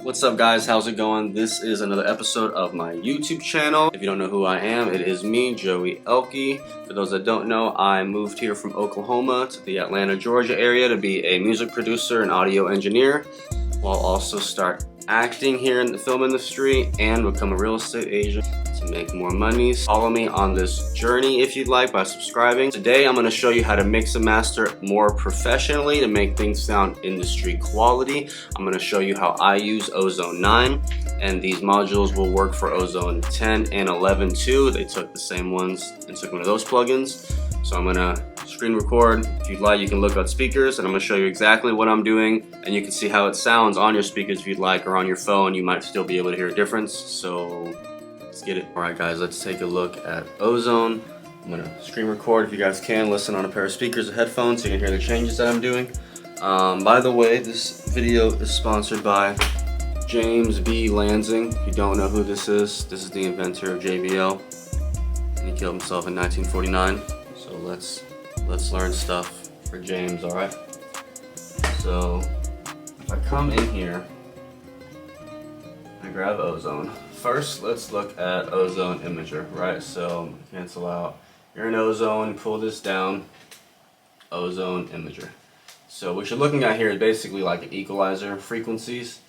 What's up guys, how's it going? This is another episode of my YouTube channel. If you don't know who I am, it is me, Joey Elke. For those that don't know, I moved here from Oklahoma to the Atlanta, Georgia area to be a music producer and audio engineer, while also start acting here in the film industry and become a real estate agent to make more money. Follow me on this journey if you'd like by subscribing. Today I'm going to show you how to mix and master more professionally to make things sound industry quality. I'm going to show you how I use Ozone 9, and these modules will work for Ozone 10 and 11 too. They took the same ones and took one of those plugins. So I'm going to screen record. If you'd like, you can look at speakers and I'm going to show you exactly what I'm doing, and you can see how it sounds on your speakers if you'd like, or on your phone. You might still be able to hear a difference. So let's get it. Alright guys, let's take a look at Ozone. I'm going to screen record. If you guys can, listen on a pair of speakers or headphones so you can hear the changes that I'm doing. By the way, this video is sponsored by James B. Lansing. If you don't know who this is the inventor of JBL, and he killed himself in 1949. So let's learn stuff for James, alright? So if I come in here, I grab Ozone. First, let's look at Ozone Imager, right? So cancel out. You're in Ozone, pull this down, Ozone Imager. So what you're looking at here is basically like an equalizer frequencies.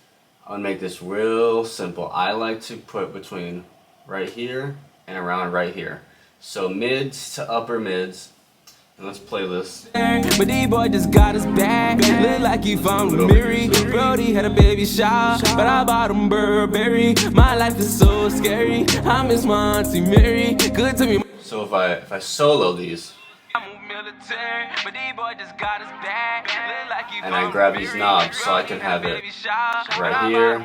I'm gonna make this real simple. I like to put between right here and around right here. So mids to upper mids. And let's play this. But D-boy just got his back. Look like he found Mary. Brody had a baby shower, but I bought him Burberry. My life is so scary. I miss my auntie Mary. Good to me. So if I solo these, and I grab these knobs so I can have it right here.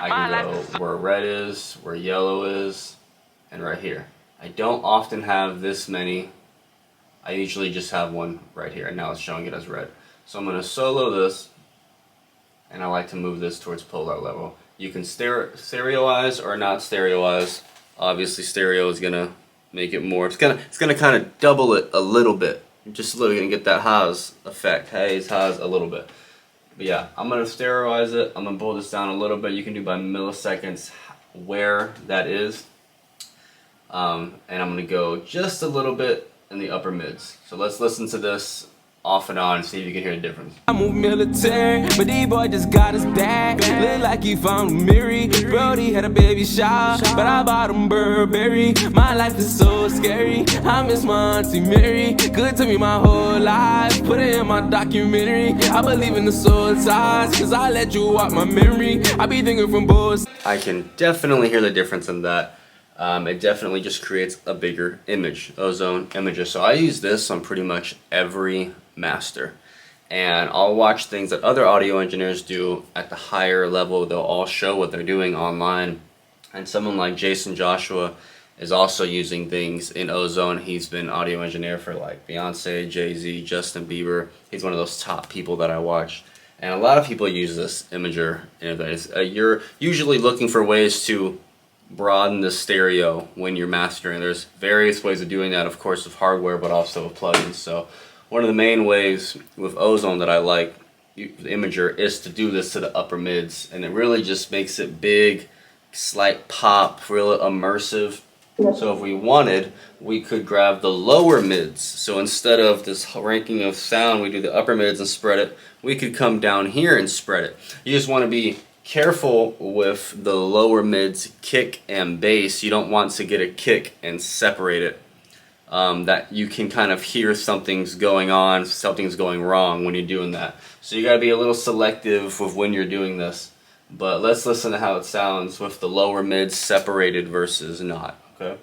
I can go where red is, where yellow is, and right here. I don't often have this many. I usually just have one right here, and now it's showing it as red. So I'm going to solo this, and I like to move this towards polar level. You can stereoize or not stereoize. Obviously stereo is going to make it more, it's gonna kind of double it a little bit. You're just literally going to get that haze effect, haze a little bit. But yeah, I'm going to stereoize it. I'm going to pull this down a little bit. You can do by milliseconds where that is. And I'm going to go just a little bit in the upper mids. So let's listen to this off and on and see if you can hear the difference. I moved military, but D-boy just got his back. Look like he found Mary. Brody had a baby shower, but I bought him Burberry. My life is so scary. I miss my auntie Mary. Good to me my whole life. Put it in my documentary. I believe in the soul ties, cause I let you out my memory. I be thinking from both. I can definitely hear the difference in that. It definitely just creates a bigger image, Ozone Imager. So I use this on pretty much every master. And I'll watch things that other audio engineers do at the higher level. They'll all show what they're doing online. And someone like Jason Joshua is also using things in Ozone. He's been audio engineer for like Beyonce, Jay-Z, Justin Bieber. He's one of those top people that I watch. And a lot of people use this imager interface. You're usually looking for ways to broaden the stereo when you're mastering. There's various ways of doing that, of course, with hardware, but also with plugins. So one of the main ways with Ozone that I like, the imager, is to do this to the upper mids, and it really just makes it big, slight pop, real immersive. So if we wanted, we could grab the lower mids. So instead of this ranking of sound, we do the upper mids and spread it. We could come down here and spread it. You just want to be careful with the lower mids, kick and bass. You don't want to get a kick and separate it. That you can kind of hear something's going on, something's going wrong when you're doing that. So you gotta be a little selective with when you're doing this. But let's listen to how it sounds with the lower mids separated versus not, okay?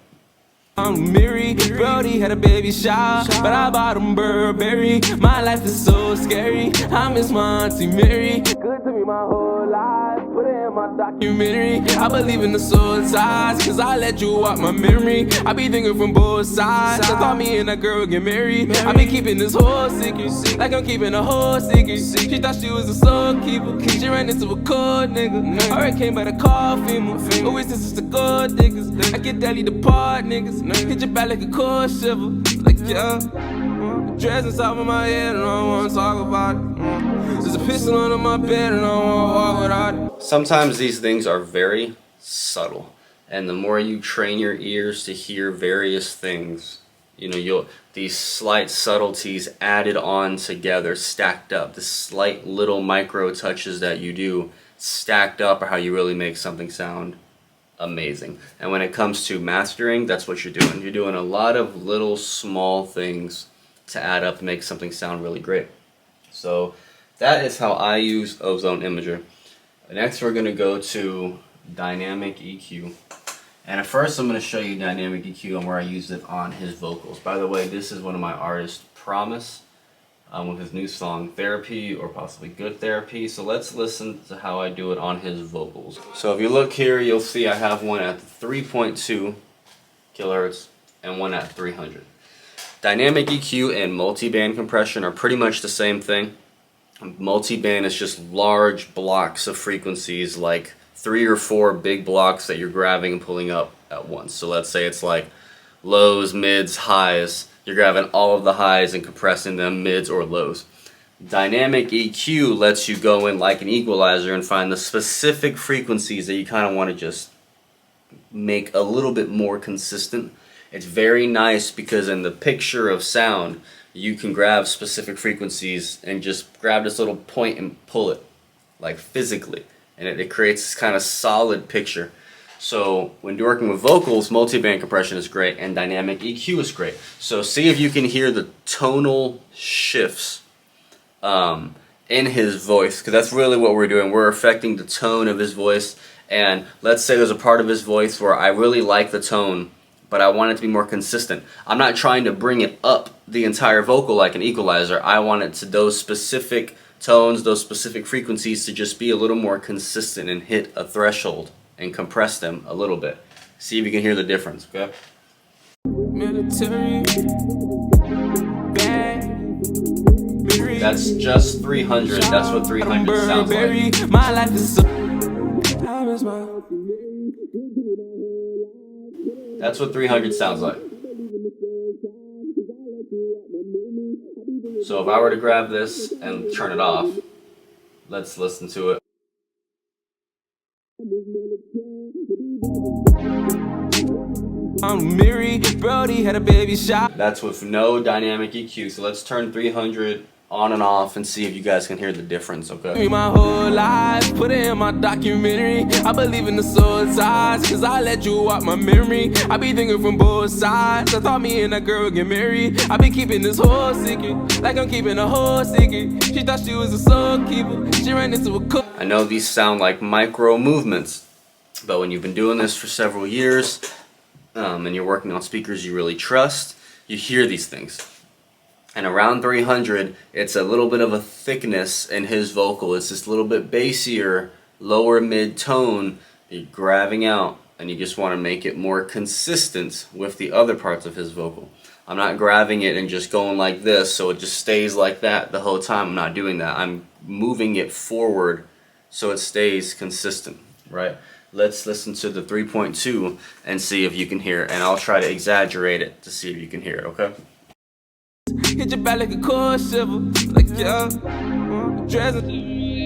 Mary, Brody had a baby shower, but I bought him Burberry. My life is so scary. I miss my auntie Mary. Good to me my whole life. Put it in my documentary. I believe in the soul ties, cause I let you out my memory. I be thinking from both sides. I thought me and that girl would get married. I been keeping this whole secret, like I'm keeping a whole secret. She thought she was a soul keeper. She ran into a cold nigga. Hurricane by the coffee. Always this is the gold niggas. I get deadly the part niggas. Hit your back like a cold shiver. Like yeah. Dress inside of my head and I don't wanna talk about it. There's a pistol under my bed and I don't wanna walk without it. Sometimes these things are very subtle, and the more you train your ears to hear various things, you know, these slight subtleties added on together, stacked up, the slight little micro touches that you do stacked up are how you really make something sound amazing. And when it comes to mastering, that's what you're doing. You're doing a lot of little small things to add up to make something sound really great. So that is how I use Ozone Imager. Next we're going to go to Dynamic EQ. And at first I'm going to show you Dynamic EQ and where I use it on his vocals. By the way, this is one of my artists, Promise, with his new song Therapy, or possibly Good Therapy. So let's listen to how I do it on his vocals. So if you look here, you'll see I have one at 3.2 kilohertz and one at 300. Dynamic EQ and multiband compression are pretty much the same thing. Multiband is just large blocks of frequencies, like 3 or 4 big blocks that you're grabbing and pulling up at once. So let's say it's like lows, mids, highs. You're grabbing all of the highs and compressing them, mids or lows. Dynamic EQ lets you go in like an equalizer and find the specific frequencies that you kind of want to just make a little bit more consistent. It's very nice because in the picture of sound, you can grab specific frequencies and just grab this little point and pull it, like physically. And it creates this kind of solid picture. So when you're working with vocals, multiband compression is great and dynamic EQ is great. So see if you can hear the tonal shifts in his voice, because that's really what we're doing. We're affecting the tone of his voice. And let's say there's a part of his voice where I really like the tone, but I want it to be more consistent. I'm not trying to bring it up the entire vocal like an equalizer. I want it to, those specific tones, those specific frequencies, to just be a little more consistent and hit a threshold and compress them a little bit. See if you can hear the difference, okay? That's just 300. That's what 300 sounds like. My life is so That's what 300 sounds like. So if I were to grab this and turn it off, let's listen to it. I'm Mary, Brody had a baby shot. That's with no dynamic EQ. So let's turn 300 on and off and see if you guys can hear the difference, okay? My whole life, put it in my documentary. I believe in the soul ties, cause I let you out my memory. I be thinking from both sides. I thought me and that girl would get married. I been keeping this whole secret, like I'm keeping a whole secret. She thought she was a soul keeper. She ran into a cook. I know these sound like micro movements, but when you've been doing this for several years, and you're working on speakers you really trust, you hear these things. And around 300, it's a little bit of a thickness in his vocal. It's this little bit bassier, lower mid tone you're grabbing out, and you just want to make it more consistent with the other parts of his vocal. I'm not grabbing it and just going like this so it just stays like that the whole time. I'm not doing that. I'm moving it forward so it stays consistent, right? Let's listen to the 3.2 and see if you can hear it, and I'll try to exaggerate it to see if you can hear it, okay? Hit your back like a cold shiver, like yeah. Dressing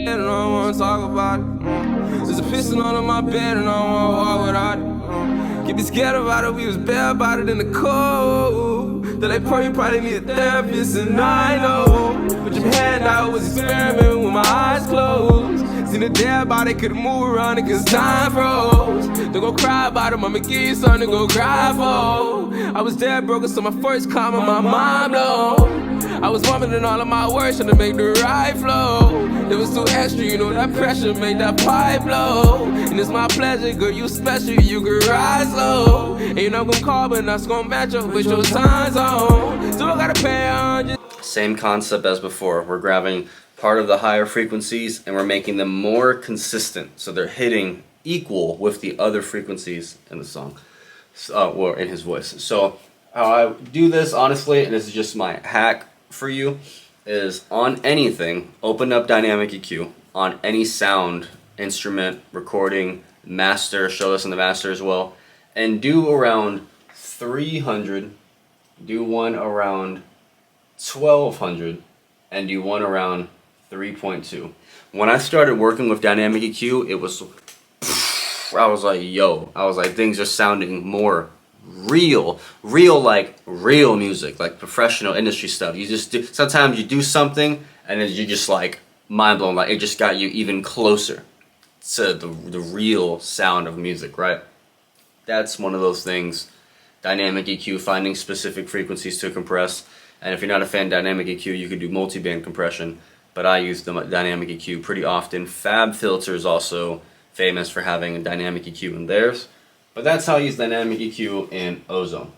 and I don't wanna talk about it. There's a pistol under my bed and I don't wanna walk without it. Keep me scared about it, we was bad about it in the cold. They're like, bro, you probably need a therapist, and I know. Put your hand out, was experimenting with my eyes closed. Seen a dead body, couldn't move around it cause time froze. Don't go cry about it, I'ma give you something to go cry for. I was dead broken, so my first comment, my mind blown. I was vomiting all of my words, trying to make the right flow. It was too extra, you know that pressure made that pipe blow. And it's my pleasure, girl, you special, you can rise low. Ain't no gonna call, but that's gonna match up with your time zone. So I gotta pay 100. Same concept as before. We're grabbing part of the higher frequencies and we're making them more consistent, so they're hitting equal with the other frequencies in the song, or in his voice. So how I do this, honestly, and this is just my hack for you, is on anything, open up dynamic EQ on any sound, instrument, recording, master, show this in the master as well, and do around 300, do one around 1200, and do one around 3.2. When I started working with dynamic EQ, it was, I was like, things are sounding more real like real music, like professional industry stuff. You just do, sometimes you do something and then you just like mind blown, like it just got you even closer to the real sound of music, right? That's one of those things. Dynamic EQ, finding specific frequencies to compress. And if you're not a fan of dynamic EQ, you could do multi-band compression, but I use the dynamic EQ pretty often. Fab Filter is also famous for having a dynamic EQ in theirs, but that's how I use dynamic EQ in Ozone.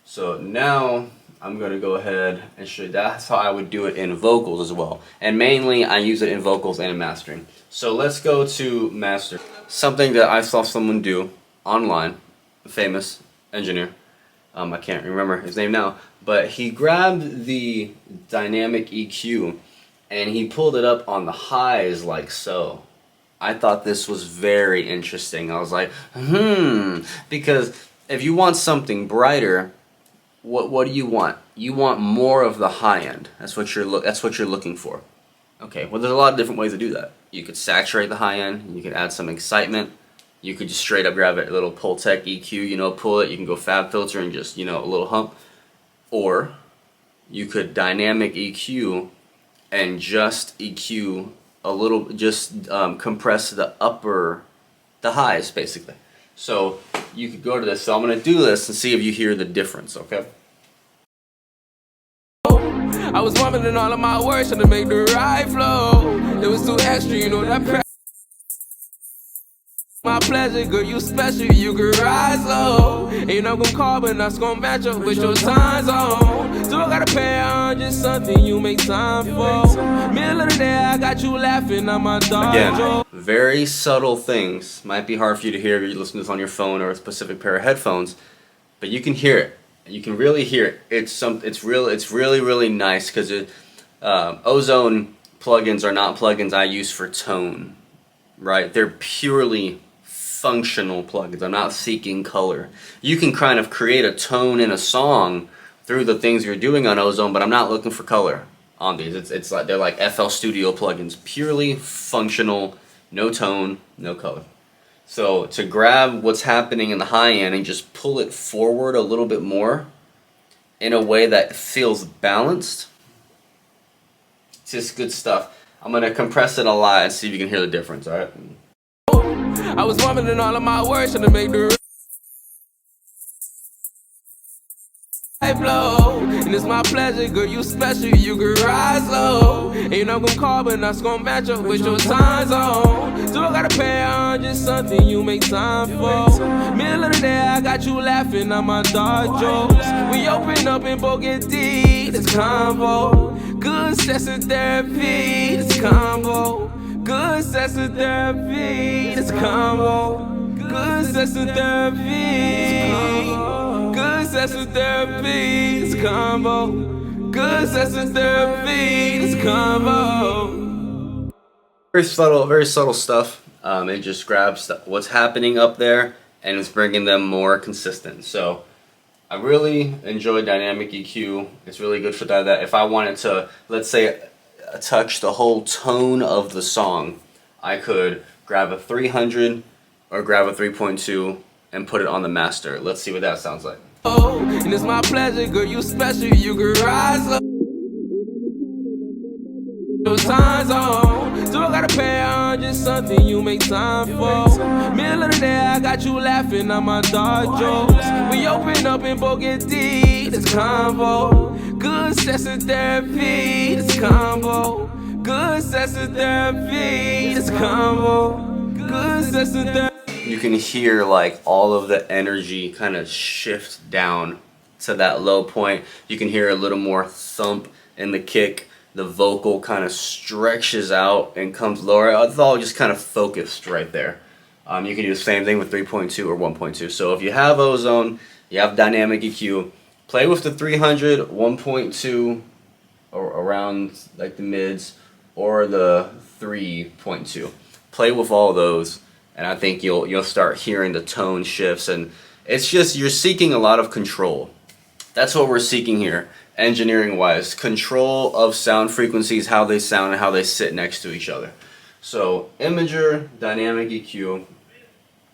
So now I'm going to go ahead and show you that's how I would do it in vocals as well. And mainly I use it in vocals and in mastering. So let's go to master. Something that I saw someone do online, a famous engineer, I can't remember his name now, but he grabbed the dynamic EQ and he pulled it up on the highs like so. I thought this was very interesting. I was like, because if you want something brighter, what do you want? You want more of the high end. That's what you're looking for. Okay, well there's a lot of different ways to do that. You could saturate the high end, you could add some excitement, you could just straight up grab a little Pultec EQ, you know, pull it, you can go Fab Filter and just, you know, a little hump. Or you could dynamic EQ and just EQ a little, just compress the highs basically. So you could go to this. So I'm going to do this and see if you hear the difference, okay? I was vomiting all of my words trying to make the right flow. It was too extra, you know that pressure. My pleasure, girl, you special, you can rise low. Ain't no gonna call, but that's gonna match up with your time zone. So I gotta pay on just something you make time for. Middle of the day, I got you laughing at my dog. Again, very subtle things. Might be hard for you to hear if you listen to this on your phone or a specific pair of headphones, but you can hear it. You can really hear it. It's really nice because Ozone plugins are not plugins I use for tone, right? They're purely functional plugins. I'm not seeking color. You can kind of create a tone in a song through the things you're doing on Ozone, but I'm not looking for color on these. It's like they're like FL Studio plugins, purely functional, no tone, no color. So to grab what's happening in the high end and just pull it forward a little bit more in a way that feels balanced, it's just good stuff. I'm gonna compress it a lot and see if you can hear the difference, alright? I was vomiting all of my words trying to make the right flow. And it's my pleasure, girl, you special, you can rise low. Ain't no gonna call, but that's gonna match up with your time zone. So I gotta pay on just something you make time for. Middle of the day, I got you laughing at my dark jokes. We open up and both get deep, this combo. Good sex and therapy, this combo. Good sex and therapy, this combo. Good sex and therapy. Good sex and therapy, this combo. Good sex and therapy, this combo. Very subtle stuff. It just grabs what's happening up there and it's bringing them more consistent. So I really enjoy dynamic EQ. It's really good for that. If I wanted to, let's say, touch the whole tone of the song, I could grab a 300 or grab a 3.2 and put it on the master. Let's see what that sounds like. Oh, and it's my pleasure, girl, you special, you can rise up. Your time zone, so I gotta pay on just something you make time for. Middle of the day, I got you laughing at my dark jokes. We open up and both get deep, this combo. Good sex and therapy, this combo. Good sex and therapy, this combo. Good sex and therapy. You can hear like all of the energy kind of shift down to that low point. You can hear a little more thump in the kick. The vocal kind of stretches out and comes lower. It's all just kind of focused right there. You can do the same thing with 3.2 or 1.2. So if you have Ozone, you have dynamic EQ, play with the 300, 1.2, or around like the mids, or the 3.2. Play with all those, and I think you'll start hearing the tone shifts. And it's just you're seeking a lot of control. That's what we're seeking here. engineering wise, control of sound frequencies, how they sound and how they sit next to each other. So imager, dynamic EQ.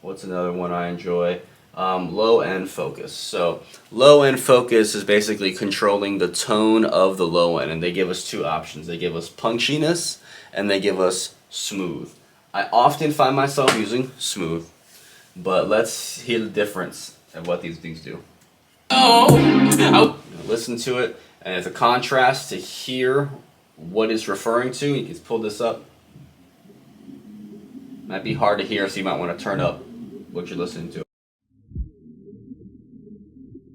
What's another one I enjoy? Low end focus. So low end focus is basically controlling the tone of the low end, and they give us two options. They give us punchiness and they give us smooth. I often find myself using smooth, but let's hear the difference of what these things do. Listen to it, and it's a contrast to hear what it's referring to. You can pull this up. Might be hard to hear, so you might want to turn up what you're listening to.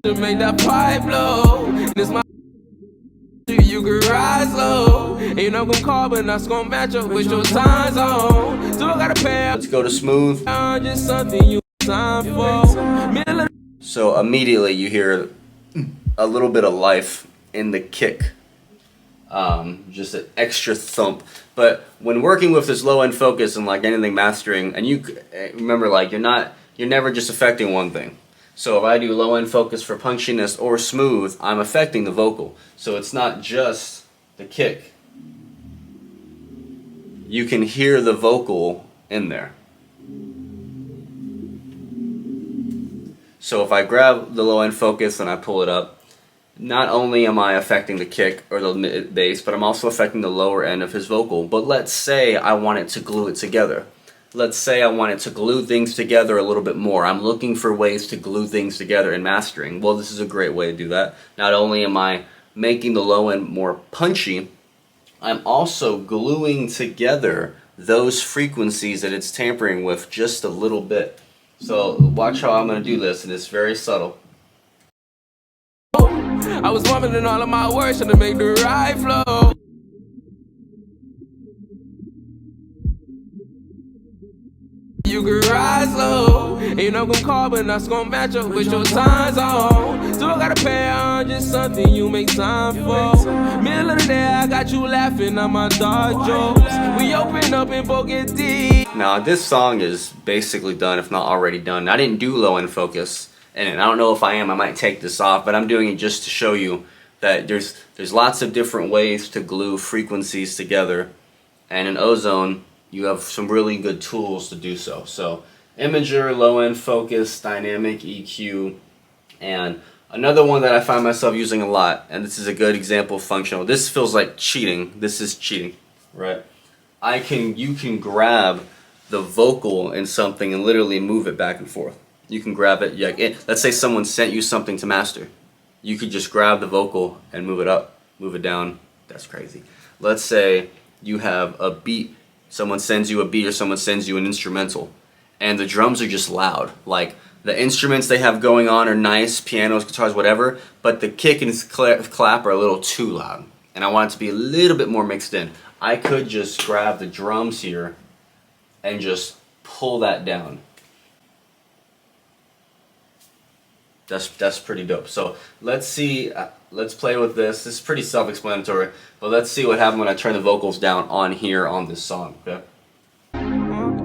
Make that pipe blow. This my you can rise low. Ain't no gonna call, but that's gonna match up with your time zone. So I gotta pay. Let's go to smooth. Just something you time for. So immediately you hear a little bit of life in the kick. Just an extra thump. But when working with this low end focus and like anything mastering, and you remember, like you're never just affecting one thing. So if I do low end focus for punchiness or smooth, I'm affecting the vocal. So it's not just the kick. You can hear the vocal in there. So if I grab the low end focus and I pull it up, not only am I affecting the kick or the bass, but I'm also affecting the lower end of his vocal. But let's say I want it to glue it together. Let's say I want it to glue things together a little bit more. I'm looking for ways to glue things together in mastering. Well, this is a great way to do that. Not only am I making the low end more punchy, I'm also gluing together those frequencies that it's tampering with just a little bit. So watch how I'm going to do this, and it's very subtle. I was vomiting all of my words trying to make the right flow. You can rise low. Ain't no gonna call, but that's gonna match up with your time zone. So I gotta pay on just something you make time for. Middle of the day, I got you laughing at my dark jokes. We open up and both get deep. Now this song is basically done, if not already done. I didn't do low end focus, and I don't know if I am. I might take this off, but I'm doing it just to show you that there's lots of different ways to glue frequencies together, and in Ozone you have some really good tools to do so. So imager, low end focus, dynamic EQ, and another one that I find myself using a lot, and this is a good example of functional. This feels like cheating. This is cheating, right? You can grab the vocal in something and literally move it back and forth. You can grab it, let's say someone sent you something to master. You could just grab the vocal and move it up, move it down. That's crazy. Let's say you have a beat, someone sends you a beat or someone sends you an instrumental, and the drums are just loud. Like the instruments they have going on are nice, pianos, guitars, whatever, but the kick and clap are a little too loud, and I want it to be a little bit more mixed in. I could just grab the drums here and just pull that down. That's pretty dope. So let's see, let's play with this. This is pretty self-explanatory, but let's see what happens when I turn the vocals down on here on this song, okay?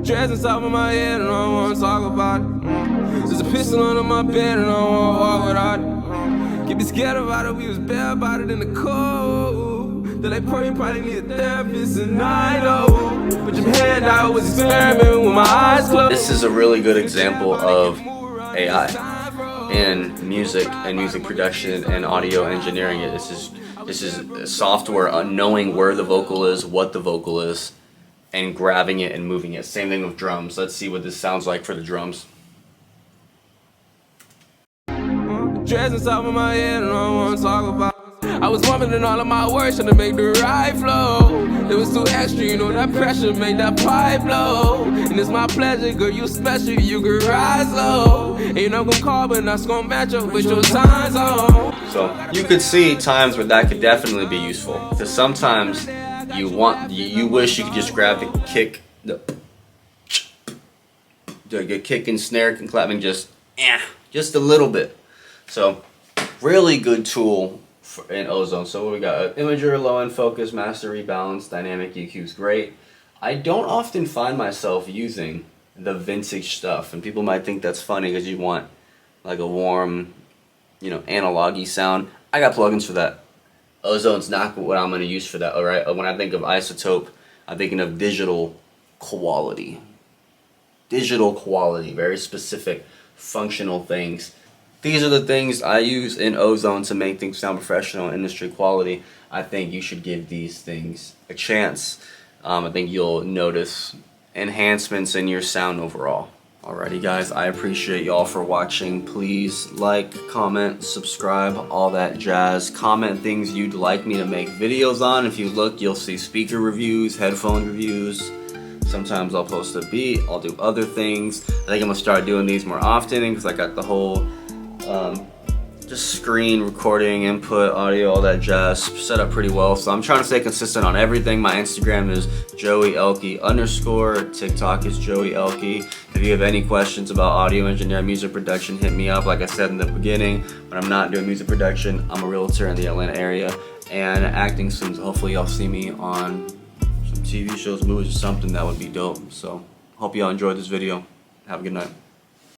Dress inside of my head and I don't wanna talk about it. There's a pistol under my bed and I don't wanna walk without it. Get me scared about it, we was bare about it in the cold. They're like, you probably need a therapist, and I know. Put your hand out, was experimenting with my eyes closed. This is a really good example of AI in music and music production and audio engineering. This is software knowing where the vocal is, what the vocal is, and grabbing it and moving it. Same thing with drums. Let's see what this sounds like for the drums. Dress inside of my head and I don't wanna talk about it. I was vomiting all of my words trying to make the right flow. It was too extra, you know that pressure made that pipe blow. And it's my pleasure, girl, you special, you can rise low. Ain't no gonna call, but that's gonna match up with your time zone. So you could see times where that could definitely be useful, because sometimes you wish you could just grab the kick, the kick and snare and clap and just a little bit. So really good tool in Ozone. So what we got? Imager, low end focus, master rebalance, dynamic EQ is great. I don't often find myself using the vintage stuff, and people might think that's funny because you want like a warm, analog-y sound. I got plugins for that. Ozone's not what I'm going to use for that, alright? When I think of Izotope, I'm thinking of digital quality. Digital quality, very specific, functional things. These are the things I use in Ozone to make things sound professional, industry quality. I think you should give these things a chance. I think you'll notice enhancements in your sound overall. Alrighty guys, I appreciate y'all for watching. Please like, comment, subscribe, all that jazz. Comment things you'd like me to make videos on. If you look, you'll see speaker reviews, headphone reviews. Sometimes I'll post a beat, I'll do other things. I think I'm gonna start doing these more often because I got the whole just screen recording, input, audio, all that jazz set up pretty well. So I'm trying to stay consistent on everything. My Instagram is joeyelke_. TikTok is joeyelke. If you have any questions about audio engineering, music production, hit me up. Like I said in the beginning, when I'm not doing music production, I'm a realtor in the Atlanta area and acting soon. So hopefully y'all see me on some TV shows, movies, or something. That would be dope. So hope y'all enjoyed this video. Have a good night.